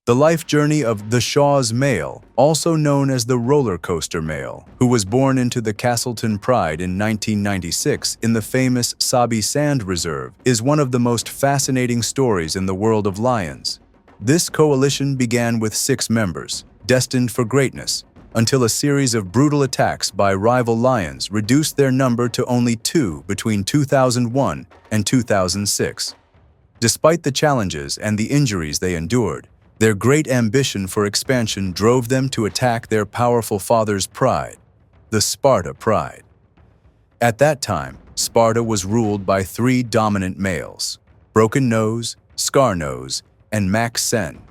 The life journey of the Shaw's male, also known as the Rollercoaster male, who was born into the Castleton Pride in 1996 in the famous Sabi Sand Reserve, is one of the most fascinating stories in the world of lions. This coalition began with 6 members, destined for greatness, until a series of brutal attacks by rival lions reduced their number to only 2 between 2001 and 2006. Despite the challenges and the injuries they endured, their great ambition for expansion drove them to attack their powerful father's pride, the Sparta Pride. At that time, Sparta was ruled by 3 dominant males: Broken Nose, Scar Nose, and Max Sen.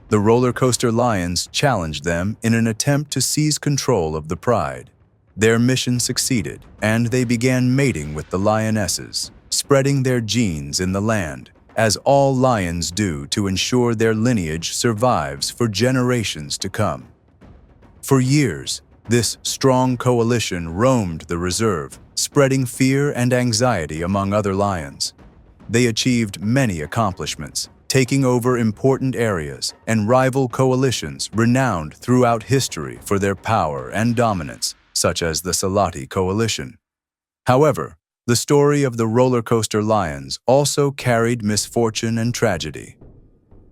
The Rollercoaster Lions challenged them in an attempt to seize control of the pride. Their mission succeeded, and they began mating with the lionesses, spreading their genes in the land, as all lions do, to ensure their lineage survives for generations to come. For years, this strong coalition roamed the reserve, spreading fear and anxiety among other lions. They achieved many accomplishments, taking over important areas and rival coalitions renowned throughout history for their power and dominance, such as the Salati Coalition. However, the story of the Rollercoaster Lions also carried misfortune and tragedy.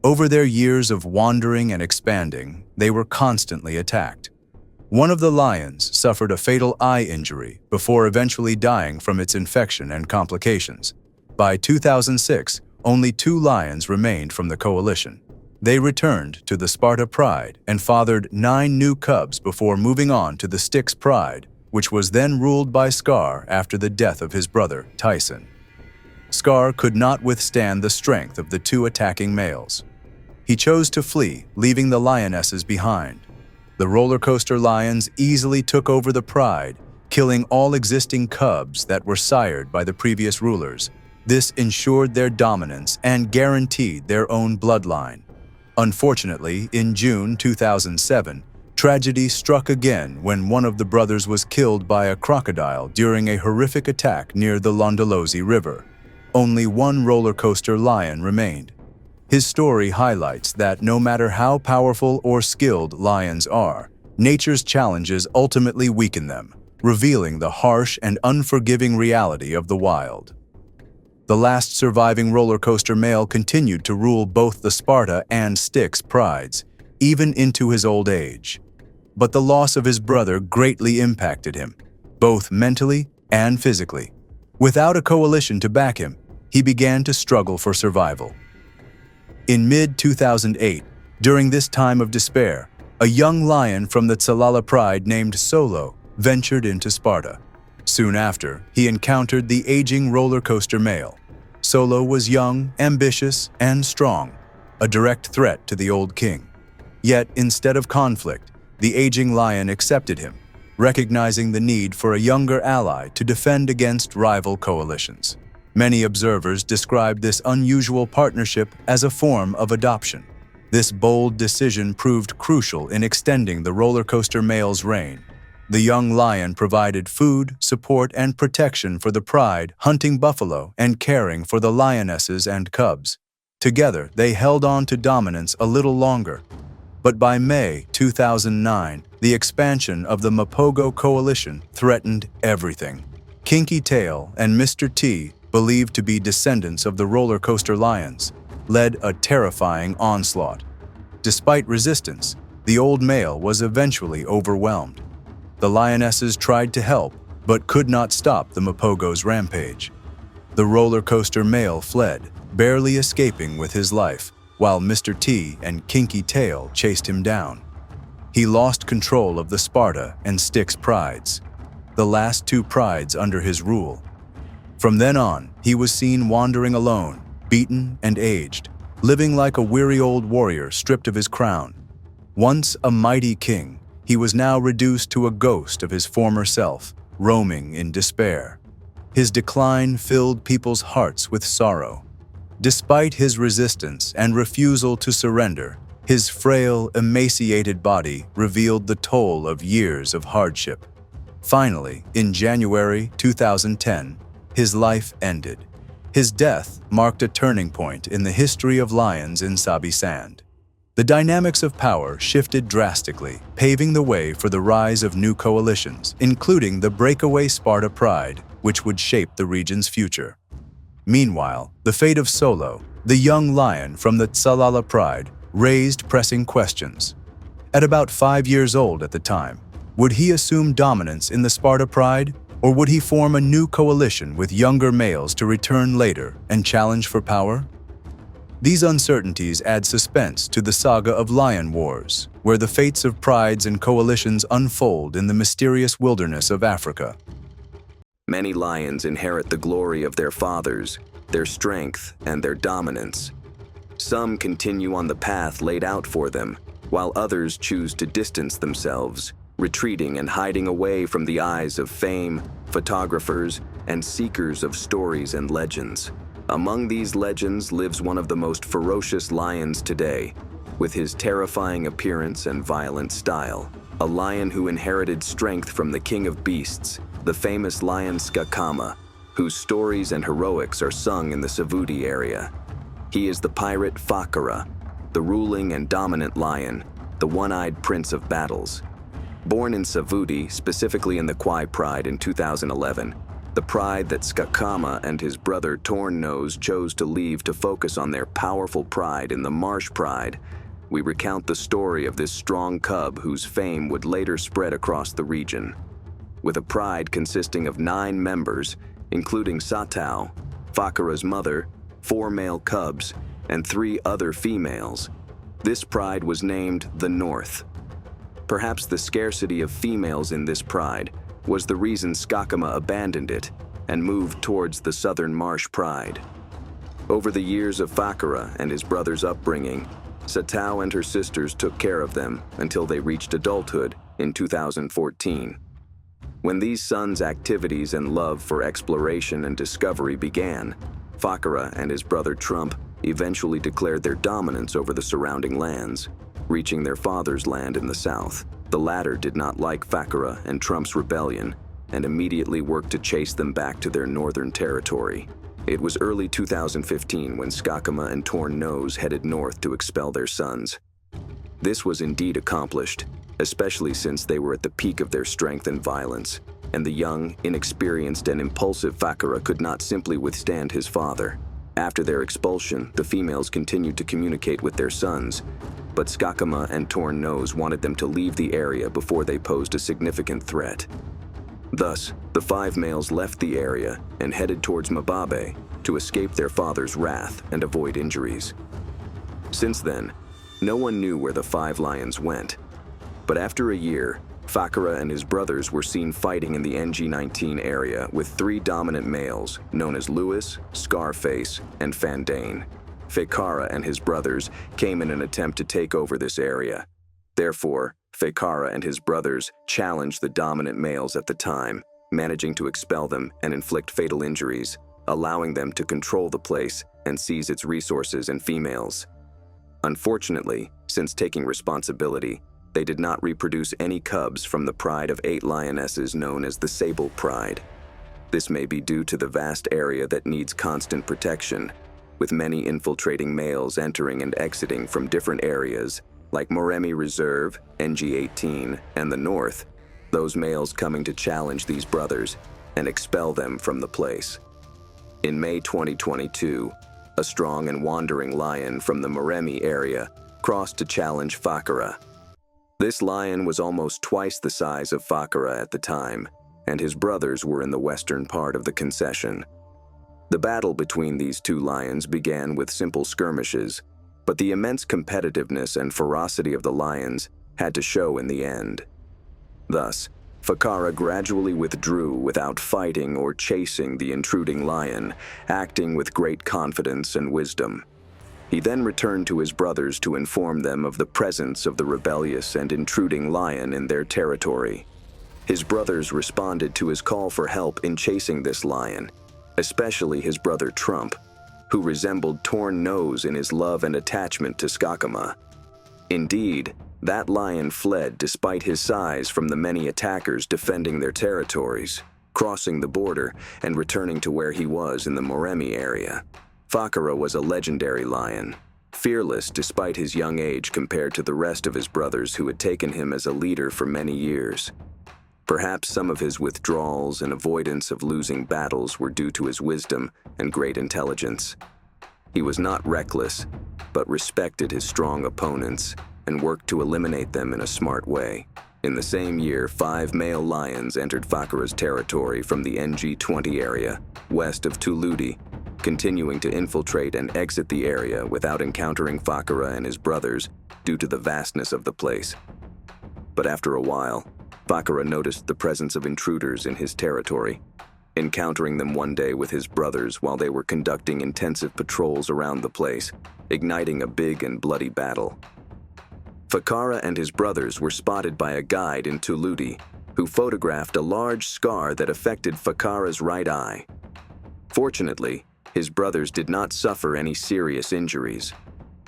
Over their years of wandering and expanding, they were constantly attacked. One of the lions suffered a fatal eye injury before eventually dying from its infection and complications. By 2006, only 2 lions remained from the coalition. They returned to the Sparta Pride and fathered 9 new cubs before moving on to the Styx Pride, which was then ruled by Scar after the death of his brother, Tyson. Scar could not withstand the strength of the 2 attacking males. He chose to flee, leaving the lionesses behind. The Rollercoaster Lions easily took over the pride, killing all existing cubs that were sired by the previous rulers. This ensured their dominance and guaranteed their own bloodline. Unfortunately, in June 2007, tragedy struck again when one of the brothers was killed by a crocodile during a horrific attack near the Londolozi River. Only one rollercoaster lion remained. His story highlights that no matter how powerful or skilled lions are, nature's challenges ultimately weaken them, revealing the harsh and unforgiving reality of the wild. The last surviving rollercoaster male continued to rule both the Sparta and Styx prides, even into his old age. But the loss of his brother greatly impacted him, both mentally and physically. Without a coalition to back him, he began to struggle for survival. In mid-2008, during this time of despair, a young lion from the Tsalala Pride named Solo ventured into Sparta. Soon after, he encountered the aging rollercoaster male. Solo was young, ambitious, and strong, a direct threat to the old king. Yet, instead of conflict, the aging lion accepted him, recognizing the need for a younger ally to defend against rival coalitions. Many observers describe this unusual partnership as a form of adoption. This bold decision proved crucial in extending the rollercoaster male's reign. The young lion provided food, support, and protection for the pride, hunting buffalo and caring for the lionesses and cubs. Together, they held on to dominance a little longer. But by May 2009, the expansion of the Mapogo coalition threatened everything. Kinky Tail and Mr. T, believed to be descendants of the rollercoaster lions, led a terrifying onslaught. Despite resistance, the old male was eventually overwhelmed. The lionesses tried to help, but could not stop the Mapogo's rampage. The rollercoaster male fled, barely escaping with his life, while Mr. T and Kinky Tail chased him down. He lost control of the Sparta and Styx prides, the last 2 prides under his rule. From then on, he was seen wandering alone, beaten and aged, living like a weary old warrior stripped of his crown. Once a mighty king, he was now reduced to a ghost of his former self, roaming in despair. His decline filled people's hearts with sorrow. Despite his resistance and refusal to surrender, his frail, emaciated body revealed the toll of years of hardship. Finally, in January 2010, his life ended. His death marked a turning point in the history of lions in Sabi Sand. The dynamics of power shifted drastically, paving the way for the rise of new coalitions, including the breakaway Sparta Pride, which would shape the region's future. Meanwhile, the fate of Solo, the young lion from the Tsalala Pride, raised pressing questions. At about 5 years old at the time, would he assume dominance in the Sparta Pride, or would he form a new coalition with younger males to return later and challenge for power? These uncertainties add suspense to the saga of Lion Wars, where the fates of prides and coalitions unfold in the mysterious wilderness of Africa. Many lions inherit the glory of their fathers, their strength, and their dominance. Some continue on the path laid out for them, while others choose to distance themselves, retreating and hiding away from the eyes of fame, photographers, and seekers of stories and legends. Among these legends lives one of the most ferocious lions today, with his terrifying appearance and violent style. A lion who inherited strength from the king of beasts, the famous lion Skakama, whose stories and heroics are sung in the Savuti area. He is the pirate Fakura, the ruling and dominant lion, the one-eyed prince of battles. Born in Savuti, specifically in the Kwai Pride in 2011, the pride that Skakama and his brother Torn Nose chose to leave to focus on their powerful pride in the Marsh Pride, we recount the story of this strong cub whose fame would later spread across the region. With a pride consisting of 9 members, including Satao, Fakura's mother, 4 male cubs, and 3 other females, this pride was named the North. Perhaps the scarcity of females in this pride was the reason Skakama abandoned it and moved towards the Southern Marsh Pride. Over the years of Fakura and his brother's upbringing, Satao and her sisters took care of them until they reached adulthood in 2014. When these sons' activities and love for exploration and discovery began, Fakura and his brother Trump eventually declared their dominance over the surrounding lands, reaching their father's land in the south. The latter did not like Fakura and Trump's rebellion and immediately worked to chase them back to their northern territory. It was early 2015 when Skakama and Torn Nose headed north to expel their sons. This was indeed accomplished, especially since they were at the peak of their strength and violence, and the young, inexperienced, and impulsive Fakura could not simply withstand his father. After their expulsion, the females continued to communicate with their sons, but Skakama and Torn Nose wanted them to leave the area before they posed a significant threat. Thus, the 5 males left the area and headed towards Mababe to escape their father's wrath and avoid injuries. Since then, no one knew where the 5 lions went, but after a year, Fakura and his brothers were seen fighting in the NG-19 area with 3 dominant males known as Lewis, Scarface, and Fandane. Fakura and his brothers came in an attempt to take over this area. Therefore, Fakura and his brothers challenged the dominant males at the time, managing to expel them and inflict fatal injuries, allowing them to control the place and seize its resources and females. Unfortunately, since taking responsibility, they did not reproduce any cubs from the pride of 8 lionesses known as the Sable Pride. This may be due to the vast area that needs constant protection, with many infiltrating males entering and exiting from different areas, like Moremi Reserve, NG-18, and the North, those males coming to challenge these brothers and expel them from the place. In May 2022, a strong and wandering lion from the Moremi area crossed to challenge Fakura. This lion was almost twice the size of Fakura at the time, and his brothers were in the western part of the concession. The battle between these 2 lions began with simple skirmishes, but the immense competitiveness and ferocity of the lions had to show in the end. Thus, Fakura gradually withdrew without fighting or chasing the intruding lion, acting with great confidence and wisdom. He then returned to his brothers to inform them of the presence of the rebellious and intruding lion in their territory. His brothers responded to his call for help in chasing this lion, especially his brother Trump, who resembled Torn Nose in his love and attachment to Skakama. Indeed, that lion fled despite his size from the many attackers defending their territories, crossing the border and returning to where he was in the Moremi area. Fakura was a legendary lion, Fearless despite his young age compared to the rest of his brothers who had taken him as a leader for many years. Perhaps some of his withdrawals and avoidance of losing battles were due to his wisdom and great intelligence. He was not reckless, but respected his strong opponents and worked to eliminate them in a smart way. In the same year, 5 male lions entered Fakura's territory from the NG-20 area, west of Tuludi, continuing to infiltrate and exit the area without encountering Fakura and his brothers due to the vastness of the place. But after a while, Fakura noticed the presence of intruders in his territory, encountering them one day with his brothers while they were conducting intensive patrols around the place, igniting a big and bloody battle. Fakura and his brothers were spotted by a guide in Tuludi, who photographed a large scar that affected Fakura's right eye. Fortunately, his brothers did not suffer any serious injuries.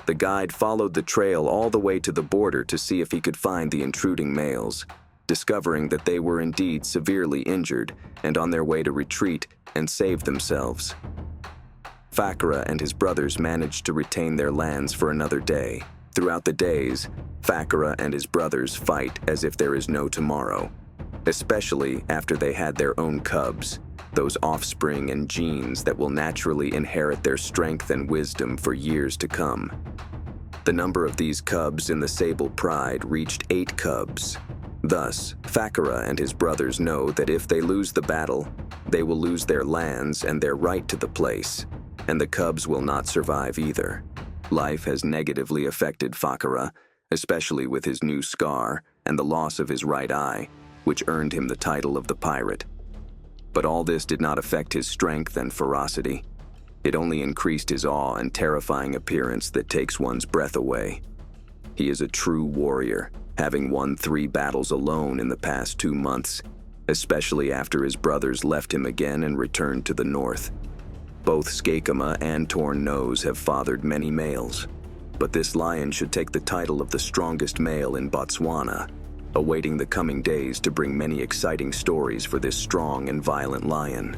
The guide followed the trail all the way to the border to see if he could find the intruding males, discovering that they were indeed severely injured and on their way to retreat and save themselves. Fakura and his brothers managed to retain their lands for another day. Throughout the days, Fakura and his brothers fight as if there is no tomorrow, especially after they had their own cubs, those offspring and genes that will naturally inherit their strength and wisdom for years to come. The number of these cubs in the Sable Pride reached 8 cubs. Thus, Fakura and his brothers know that if they lose the battle, they will lose their lands and their right to the place, and the cubs will not survive either. Life has negatively affected Fakura, especially with his new scar and the loss of his right eye, which earned him the title of the Pirate. But all this did not affect his strength and ferocity. It only increased his awe and terrifying appearance that takes one's breath away. He is a true warrior, having won 3 battles alone in the past 2 months, especially after his brothers left him again and returned to the north. Both Skakama and Torn Nose have fathered many males, but this lion should take the title of the strongest male in Botswana, awaiting the coming days to bring many exciting stories for this strong and violent lion.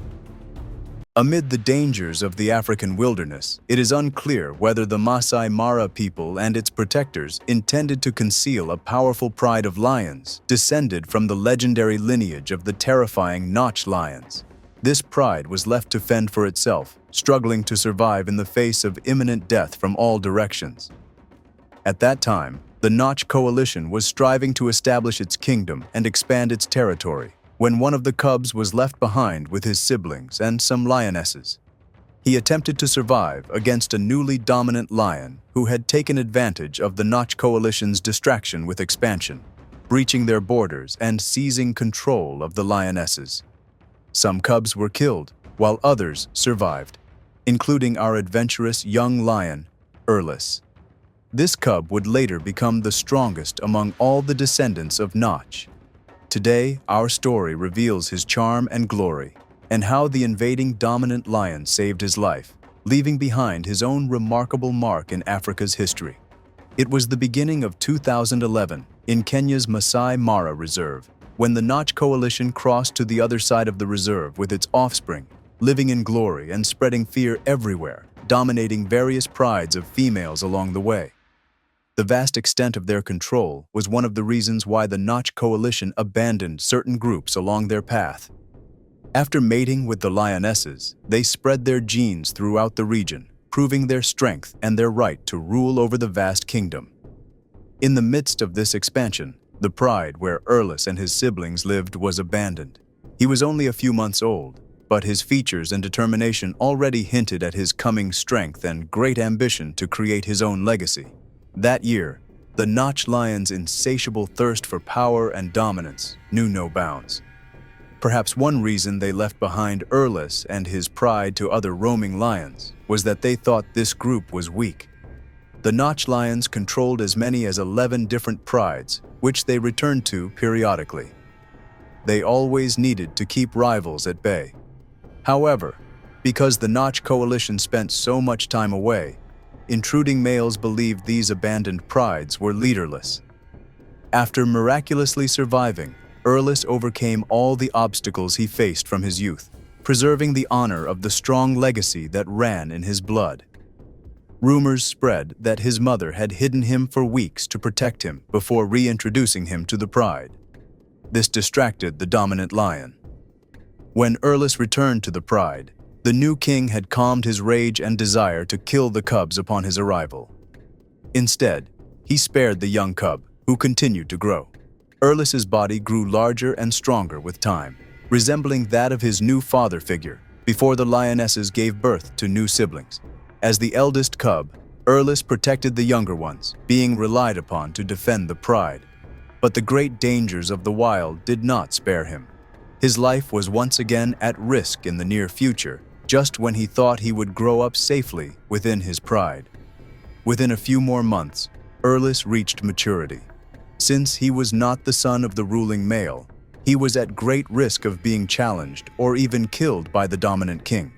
Amid the dangers of the African wilderness, it is unclear whether the Masai Mara people and its protectors intended to conceal a powerful pride of lions descended from the legendary lineage of the terrifying Notch lions. This pride was left to fend for itself, struggling to survive in the face of imminent death from all directions. At that time, the Notch coalition was striving to establish its kingdom and expand its territory, when one of the cubs was left behind with his siblings and some lionesses. He attempted to survive against a newly dominant lion who had taken advantage of the Notch coalition's distraction with expansion, breaching their borders and seizing control of the lionesses. Some cubs were killed, while others survived, including our adventurous young lion, Erles. This cub would later become the strongest among all the descendants of Notch. Today, our story reveals his charm and glory, and how the invading dominant lion saved his life, leaving behind his own remarkable mark in Africa's history. It was the beginning of 2011 in Kenya's Masai Mara Reserve, when the Notch coalition crossed to the other side of the reserve with its offspring, living in glory and spreading fear everywhere, dominating various prides of females along the way. The vast extent of their control was one of the reasons why the Notch coalition abandoned certain groups along their path. After mating with the lionesses, they spread their genes throughout the region, proving their strength and their right to rule over the vast kingdom. In the midst of this expansion, the pride where Erles and his siblings lived was abandoned. He was only a few months old, but his features and determination already hinted at his coming strength and great ambition to create his own legacy. That year, the Notch lions' insatiable thirst for power and dominance knew no bounds. Perhaps one reason they left behind Erles and his pride to other roaming lions was that they thought this group was weak. The Notch lions controlled as many as 11 different prides, which they returned to periodically. They always needed to keep rivals at bay. However, because the Notch coalition spent so much time away, intruding males believed these abandoned prides were leaderless. After miraculously surviving, Erles overcame all the obstacles he faced from his youth, preserving the honor of the strong legacy that ran in his blood. Rumors spread that his mother had hidden him for weeks to protect him before reintroducing him to the pride. This distracted the dominant lion. When Erles returned to the pride, the new king had calmed his rage and desire to kill the cubs upon his arrival. Instead, he spared the young cub, who continued to grow. Erles's body grew larger and stronger with time, resembling that of his new father figure, before the lionesses gave birth to new siblings. As the eldest cub, Erles protected the younger ones, being relied upon to defend the pride. But the great dangers of the wild did not spare him. His life was once again at risk in the near future, just when he thought he would grow up safely within his pride. Within a few more months, Erles reached maturity. Since he was not the son of the ruling male, he was at great risk of being challenged or even killed by the dominant king.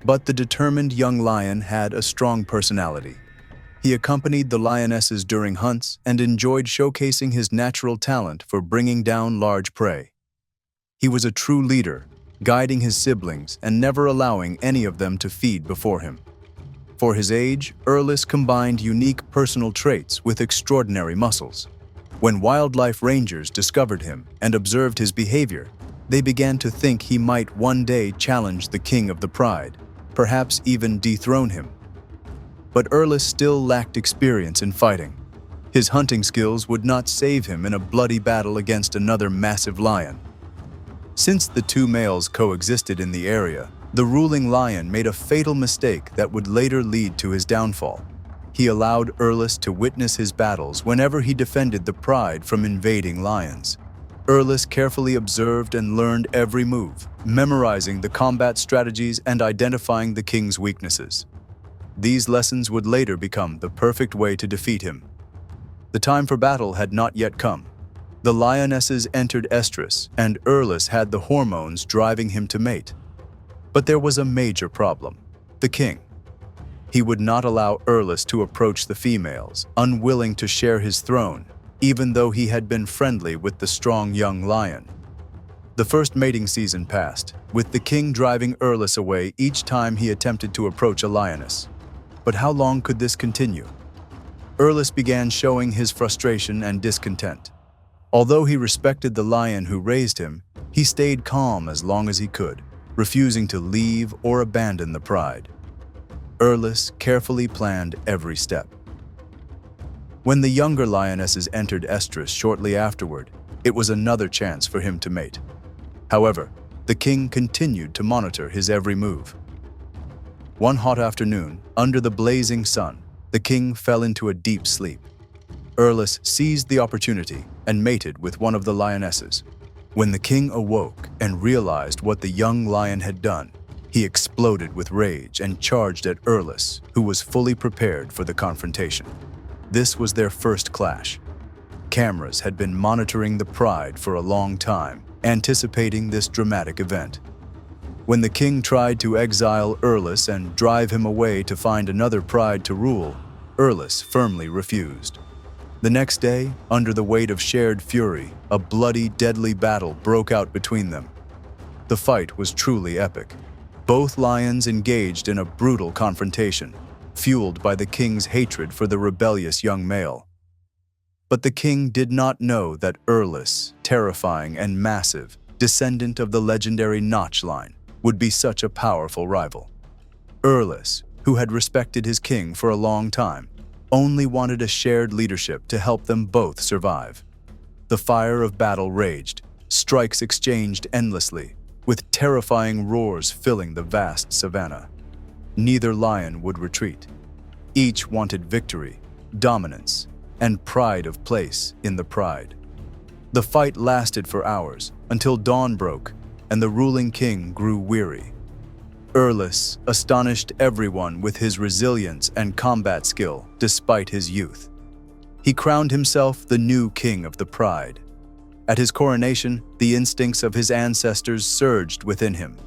But the determined young lion had a strong personality. He accompanied the lionesses during hunts and enjoyed showcasing his natural talent for bringing down large prey. He was a true leader, guiding his siblings and never allowing any of them to feed before him. For his age, Erles combined unique personal traits with extraordinary muscles. When wildlife rangers discovered him and observed his behavior, they began to think he might one day challenge the king of the pride, perhaps even dethrone him. But Erles still lacked experience in fighting. His hunting skills would not save him in a bloody battle against another massive lion. Since the two males coexisted in the area, the ruling lion made a fatal mistake that would later lead to his downfall. He allowed Erles to witness his battles whenever he defended the pride from invading lions. Erles carefully observed and learned every move, memorizing the combat strategies and identifying the king's weaknesses. These lessons would later become the perfect way to defeat him. The time for battle had not yet come. The lionesses entered estrus, and Erles had the hormones driving him to mate. But there was a major problem: the king. He would not allow Erles to approach the females, unwilling to share his throne, even though he had been friendly with the strong young lion. The first mating season passed, with the king driving Erles away each time he attempted to approach a lioness. But how long could this continue? Erles began showing his frustration and discontent. Although he respected the lion who raised him, he stayed calm as long as he could, refusing to leave or abandon the pride. Erles carefully planned every step. When the younger lionesses entered estrus shortly afterward, it was another chance for him to mate. However, the king continued to monitor his every move. One hot afternoon, under the blazing sun, the king fell into a deep sleep. Erles seized the opportunity and mated with one of the lionesses. When the king awoke and realized what the young lion had done, he exploded with rage and charged at Erles, who was fully prepared for the confrontation. This was their first clash. Cameras had been monitoring the pride for a long time, anticipating this dramatic event. When the king tried to exile Erles and drive him away to find another pride to rule, Erles firmly refused. The next day, under the weight of shared fury, a bloody, deadly battle broke out between them. The fight was truly epic. Both lions engaged in a brutal confrontation, fueled by the king's hatred for the rebellious young male. But the king did not know that Erles, terrifying and massive, descendant of the legendary Notch line, would be such a powerful rival. Erles, who had respected his king for a long time, only wanted a shared leadership to help them both survive. The fire of battle raged, strikes exchanged endlessly, with terrifying roars filling the vast savanna. Neither lion would retreat. Each wanted victory, dominance, and pride of place in the pride. The fight lasted for hours, until dawn broke, and the ruling king grew weary. Erles astonished everyone with his resilience and combat skill despite his youth. He crowned himself the new king of the pride. At his coronation, the instincts of his ancestors surged within him.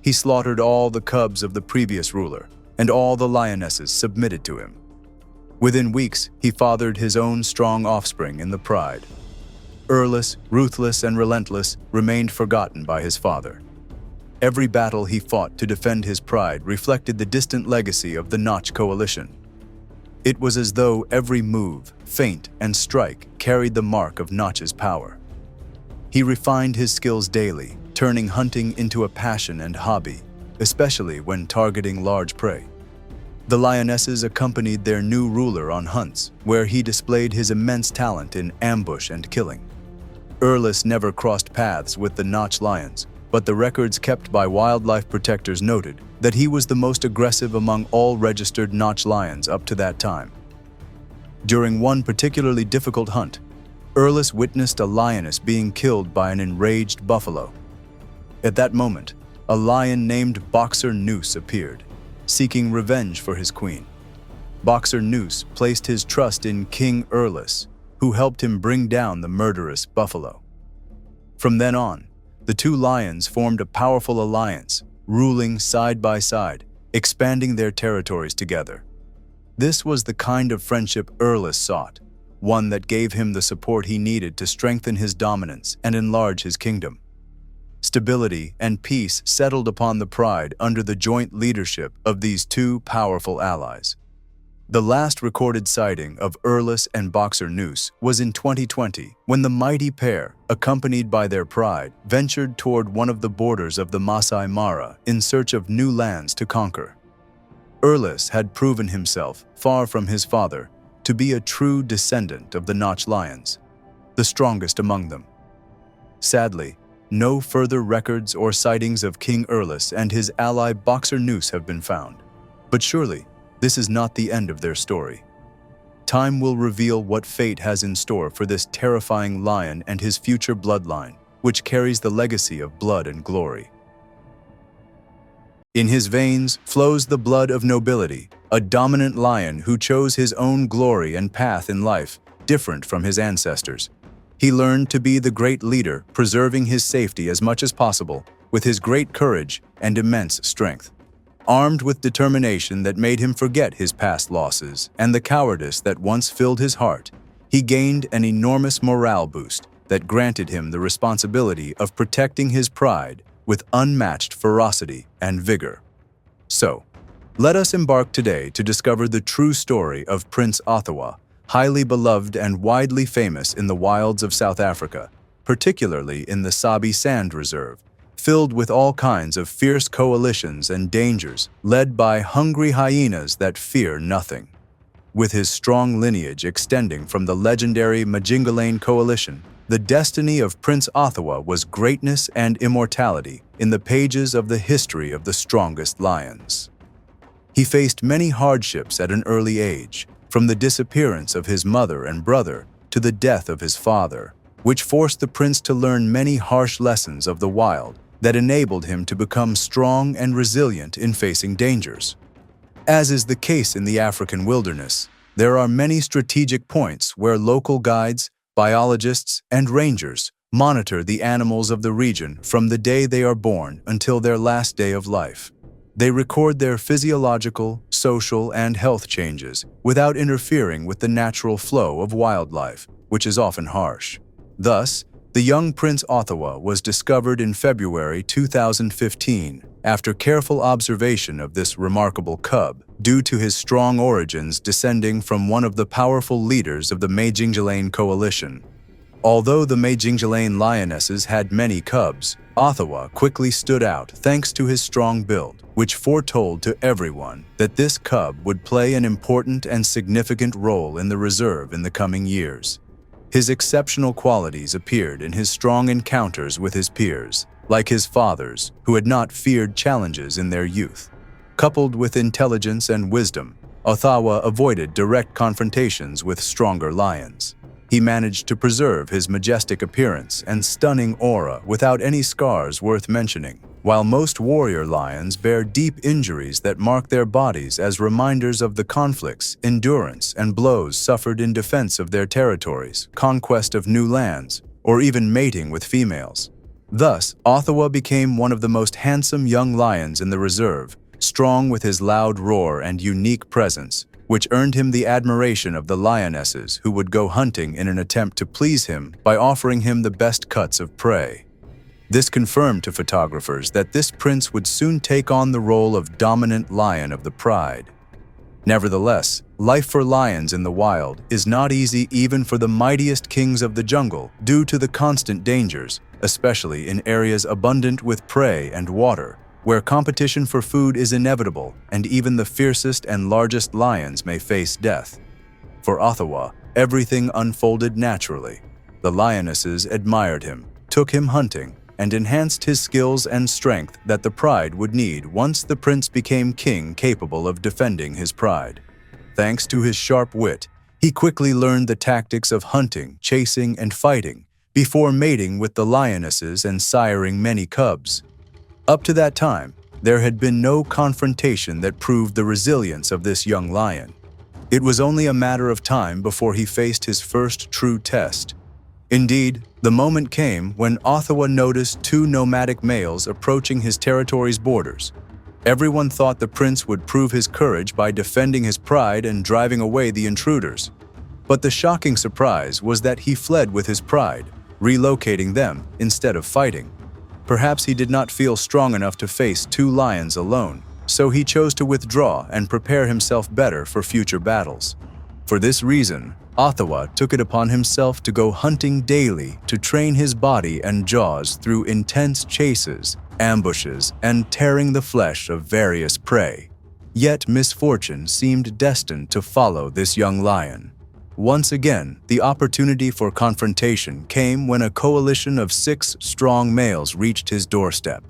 He slaughtered all the cubs of the previous ruler, and all the lionesses submitted to him. Within weeks, he fathered his own strong offspring in the pride. Erles, ruthless and relentless, remained forgotten by his father. Every battle he fought to defend his pride reflected the distant legacy of the Notch coalition. It was as though every move, feint, and strike carried the mark of Notch's power. He refined his skills daily, turning hunting into a passion and hobby, especially when targeting large prey. The lionesses accompanied their new ruler on hunts, where he displayed his immense talent in ambush and killing. Erles never crossed paths with the Notch lions, but the records kept by wildlife protectors noted that he was the most aggressive among all registered Notch lions up to that time. During one particularly difficult hunt, Erles witnessed a lioness being killed by an enraged buffalo. At that moment, a lion named Boxer Noose appeared, seeking revenge for his queen. Boxer Noose placed his trust in King Erles, who helped him bring down the murderous buffalo. From then on, the two lions formed a powerful alliance, ruling side by side, expanding their territories together. This was the kind of friendship Erles sought, one that gave him the support he needed to strengthen his dominance and enlarge his kingdom. Stability and peace settled upon the pride under the joint leadership of these two powerful allies. The last recorded sighting of Erles and Boxer Noose was in 2020, when the mighty pair, accompanied by their pride, ventured toward one of the borders of the Masai Mara in search of new lands to conquer. Erles had proven himself, far from his father, to be a true descendant of the Notch lions, the strongest among them. Sadly, no further records or sightings of King Erles and his ally Boxer Noose have been found. But surely, this is not the end of their story. Time will reveal what fate has in store for this terrifying lion and his future bloodline, which carries the legacy of blood and glory. In his veins flows the blood of nobility, a dominant lion who chose his own glory and path in life, different from his ancestors. He learned to be the great leader, preserving his safety as much as possible, with his great courage and immense strength. Armed with determination that made him forget his past losses and the cowardice that once filled his heart, he gained an enormous morale boost that granted him the responsibility of protecting his pride with unmatched ferocity and vigor. So, let us embark today to discover the true story of Prince Oawa, highly beloved and widely famous in the wilds of South Africa, particularly in the Sabi Sand Reserve, filled with all kinds of fierce coalitions and dangers, led by hungry hyenas that fear nothing. With his strong lineage extending from the legendary Majingalane coalition, the destiny of Prince Oawa was greatness and immortality in the pages of the history of the strongest lions. He faced many hardships at an early age, from the disappearance of his mother and brother to the death of his father, which forced the prince to learn many harsh lessons of the wild that enabled him to become strong and resilient in facing dangers. As is the case in the African wilderness, there are many strategic points where local guides, biologists, and rangers monitor the animals of the region from the day they are born until their last day of life. They record their physiological, social, and health changes without interfering with the natural flow of wildlife, which is often harsh. Thus, the young Prince Oawa was discovered in February 2015 after careful observation of this remarkable cub, due to his strong origins descending from one of the powerful leaders of the Majingalane coalition. Although the Majingalane lionesses had many cubs, Oawa quickly stood out thanks to his strong build, which foretold to everyone that this cub would play an important and significant role in the reserve in the coming years. His exceptional qualities appeared in his strong encounters with his peers, like his fathers, who had not feared challenges in their youth. Coupled with intelligence and wisdom, Oawa avoided direct confrontations with stronger lions. He managed to preserve his majestic appearance and stunning aura without any scars worth mentioning, while most warrior lions bear deep injuries that mark their bodies as reminders of the conflicts, endurance, and blows suffered in defense of their territories, conquest of new lands, or even mating with females. Thus, Oawa became one of the most handsome young lions in the reserve, strong with his loud roar and unique presence, which earned him the admiration of the lionesses who would go hunting in an attempt to please him by offering him the best cuts of prey. This confirmed to photographers that this prince would soon take on the role of dominant lion of the pride. Nevertheless, life for lions in the wild is not easy even for the mightiest kings of the jungle due to the constant dangers, especially in areas abundant with prey and water, where competition for food is inevitable and even the fiercest and largest lions may face death. For Oawa, everything unfolded naturally. The lionesses admired him, took him hunting, and enhanced his skills and strength that the pride would need once the prince became king capable of defending his pride. Thanks to his sharp wit, he quickly learned the tactics of hunting, chasing, and fighting before mating with the lionesses and siring many cubs. Up to that time, there had been no confrontation that proved the resilience of this young lion. It was only a matter of time before he faced his first true test. Indeed, the moment came when Oawa noticed two nomadic males approaching his territory's borders. Everyone thought the prince would prove his courage by defending his pride and driving away the intruders. But the shocking surprise was that he fled with his pride, relocating them instead of fighting. Perhaps he did not feel strong enough to face two lions alone, so he chose to withdraw and prepare himself better for future battles. For this reason, Oawa took it upon himself to go hunting daily to train his body and jaws through intense chases, ambushes, and tearing the flesh of various prey. Yet misfortune seemed destined to follow this young lion. Once again, the opportunity for confrontation came when a coalition of 6 strong males reached his doorstep.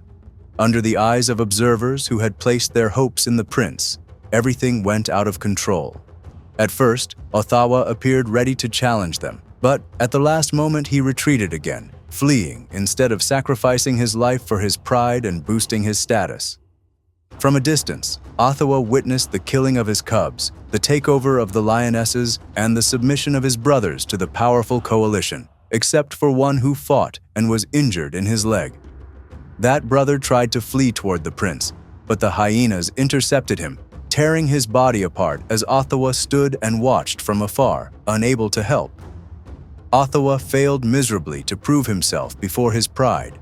Under the eyes of observers who had placed their hopes in the prince, everything went out of control. At first, Oawa appeared ready to challenge them, but at the last moment he retreated again, fleeing instead of sacrificing his life for his pride and boosting his status. From a distance, Oawa witnessed the killing of his cubs, the takeover of the lionesses, and the submission of his brothers to the powerful coalition, except for one who fought and was injured in his leg. That brother tried to flee toward the prince, but the hyenas intercepted him, tearing his body apart as Oawa stood and watched from afar, unable to help. Oawa failed miserably to prove himself before his pride.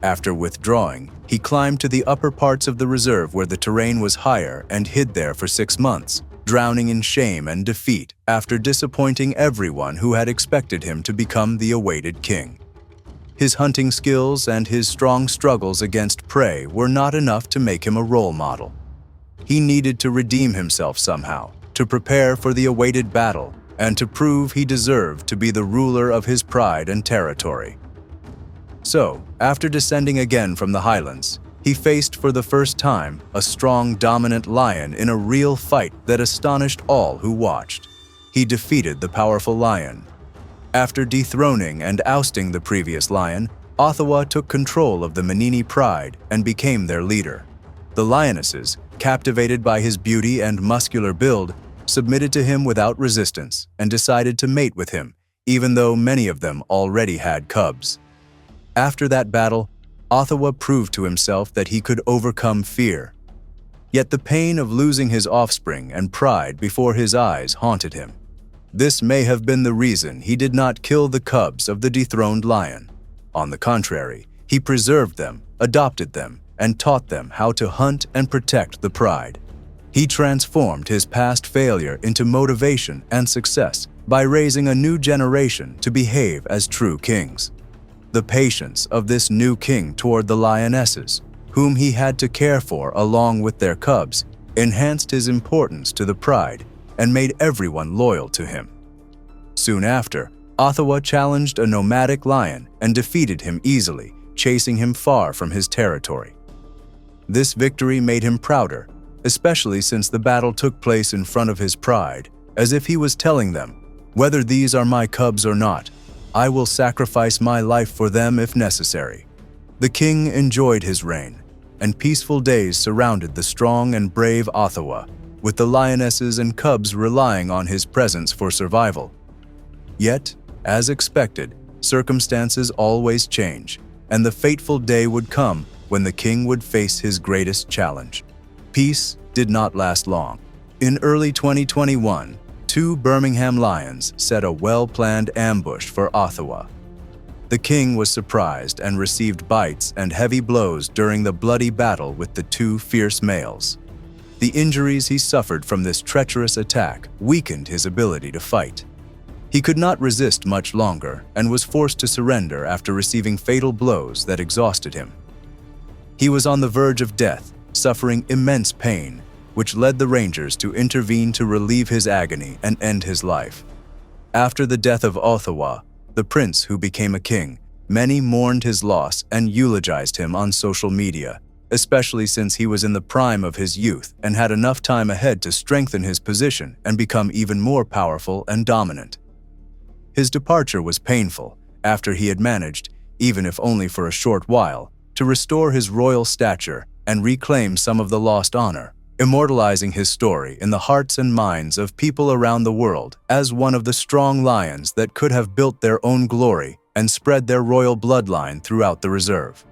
After withdrawing, he climbed to the upper parts of the reserve where the terrain was higher and hid there for 6 months, drowning in shame and defeat after disappointing everyone who had expected him to become the awaited king. His hunting skills and his strong struggles against prey were not enough to make him a role model. He needed to redeem himself somehow, to prepare for the awaited battle, and to prove he deserved to be the ruler of his pride and territory. So, after descending again from the highlands, he faced for the first time a strong, dominant lion in a real fight that astonished all who watched. He defeated the powerful lion. After dethroning and ousting the previous lion, Oawa took control of the Manini pride and became their leader. The lionesses, captivated by his beauty and muscular build, submitted to him without resistance and decided to mate with him, even though many of them already had cubs. After that battle, Oawa proved to himself that he could overcome fear. Yet the pain of losing his offspring and pride before his eyes haunted him. This may have been the reason he did not kill the cubs of the dethroned lion. On the contrary, he preserved them, adopted them, and taught them how to hunt and protect the pride. He transformed his past failure into motivation and success by raising a new generation to behave as true kings. The patience of this new king toward the lionesses, whom he had to care for along with their cubs, enhanced his importance to the pride and made everyone loyal to him. Soon after, Oawa challenged a nomadic lion and defeated him easily, chasing him far from his territory. This victory made him prouder, especially since the battle took place in front of his pride, as if he was telling them, "Whether these are my cubs or not, I will sacrifice my life for them if necessary." The king enjoyed his reign, and peaceful days surrounded the strong and brave Oawa, with the lionesses and cubs relying on his presence for survival. Yet, as expected, circumstances always change, and the fateful day would come when the king would face his greatest challenge. Peace did not last long. In early 2021, 2 Birmingham lions set a well-planned ambush for Oawa. The king was surprised and received bites and heavy blows during the bloody battle with the 2 fierce males. The injuries he suffered from this treacherous attack weakened his ability to fight. He could not resist much longer and was forced to surrender after receiving fatal blows that exhausted him. He was on the verge of death, suffering immense pain, which led the Rangers to intervene to relieve his agony and end his life. After the death of Oawa, the prince who became a king, many mourned his loss and eulogized him on social media, especially since he was in the prime of his youth and had enough time ahead to strengthen his position and become even more powerful and dominant. His departure was painful after he had managed, even if only for a short while, to restore his royal stature and reclaim some of the lost honor, immortalizing his story in the hearts and minds of people around the world as one of the strong lions that could have built their own glory and spread their royal bloodline throughout the reserve.